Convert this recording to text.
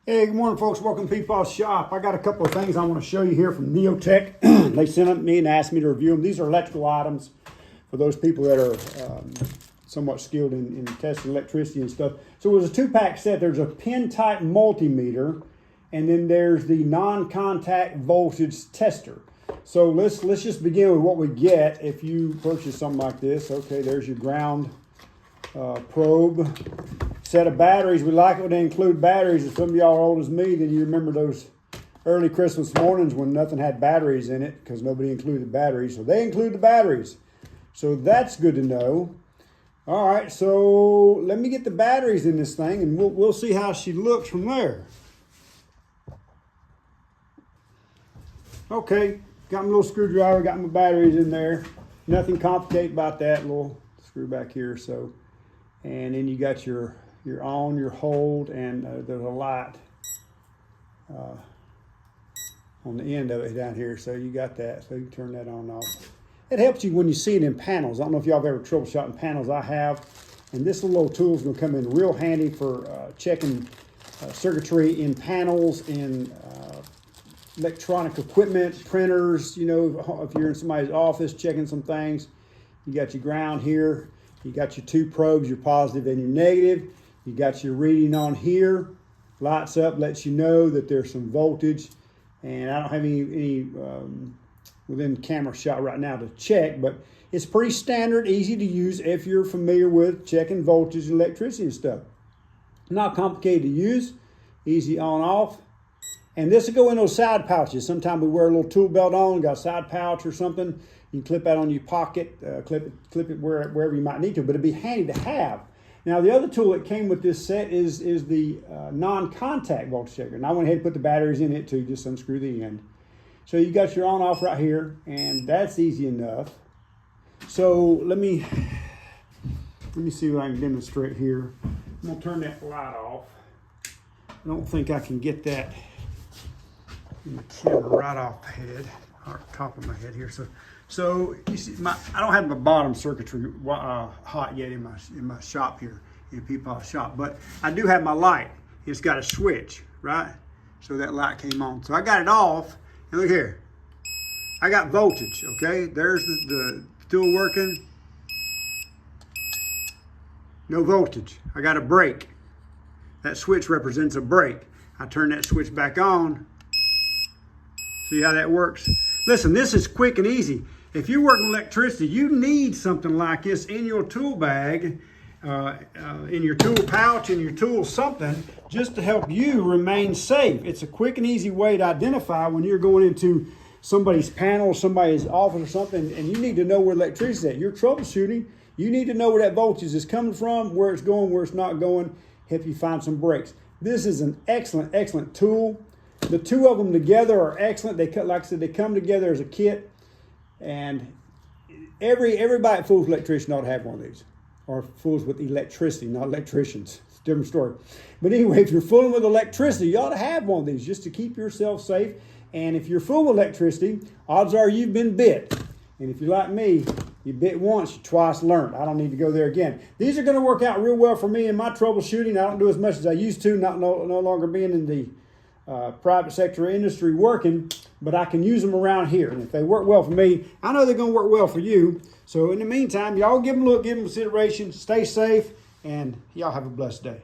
Hey, good morning, folks. Welcome to Peepaw's Shop. I got a couple of things I want to show you here from Neoteck. They sent them me and asked me to review them. These are electrical items for those people that are somewhat skilled in testing electricity and stuff. So it was a two-pack set. There's a pin-type multimeter, and then there's the non-contact voltage tester. So let's just begin with what we get if you purchase something like this. Okay, there's your ground probe. Set of batteries. We like it when they include batteries. If some of y'all are old as me, then you remember those early Christmas mornings when nothing had batteries in it because nobody included batteries. So they include the batteries. So that's good to know. All right, so let me get the batteries in this thing and we'll see how she looks from there. Okay, got my little screwdriver, got my batteries in there. Nothing complicated about that. Little screw back here, so. And then you got your on, your hold, and there's a light on the end of it down here. So you got that, so you can turn that on and off. It helps you when you see it in panels. I don't know if y'all have ever troubleshot in panels. I have. And this little tool is going to come in real handy for checking circuitry in panels, in electronic equipment, printers. You know, if you're in somebody's office checking some things, you got your ground here. You got your two probes, your positive and your negative. You got your reading on here. Lights up, lets you know that there's some voltage. And I don't have any within camera shot right now to check, but it's pretty standard, easy to use if you're familiar with checking voltage, electricity and stuff. Not complicated to use, easy on off. And this will go in those side pouches. Sometimes we wear a little tool belt on, got a side pouch or something. You can clip that on your pocket, clip it wherever you might need to, but it'd be handy to have. Now, the other tool that came with this set is the non-contact voltage checker. And I went ahead and put the batteries in it too, just unscrew the end. So you got your on-off right here, and that's easy enough. So let me see what I can demonstrate here. I'm gonna turn that light off. I don't think I can get that in the camera right off the head, or top of my head here. So you see, I don't have my bottom circuitry hot yet in my shop here, in Peepaw's shop, but I do have my light. It's got a switch, right? So that light came on. So I got it off, and look here. I got voltage, okay? There's the tool working. No voltage. I got a break. That switch represents a break. I turn that switch back on. See how that works? Listen, this is quick and easy. If you're working with electricity, you need something like this in your tool bag, in your tool pouch, in your tool something, just to help you remain safe. It's a quick and easy way to identify when you're going into somebody's panel, somebody's office or something, and you need to know where electricity is at. You're troubleshooting. You need to know where that voltage is coming from, where it's going, where it's not going, help you find some breaks. This is an excellent, excellent tool. The two of them together are excellent. Like I said, they come together as a kit. And everybody that fools with electrician ought to have one of these. Or fools with electricity, not electricians. It's a different story. But anyway, if you're fooling with electricity, you ought to have one of these just to keep yourself safe. And if you're fooling with electricity, odds are you've been bit. And if you're like me, you bit once, you twice learned. I don't need to go there again. These are going to work out real well for me in my troubleshooting. I don't do as much as I used to, no longer being in the private sector industry working, but I can use them around here. And if they work well for me, I know they're going to work well for you. So in the meantime, y'all give them a look, give them consideration, stay safe, and y'all have a blessed day.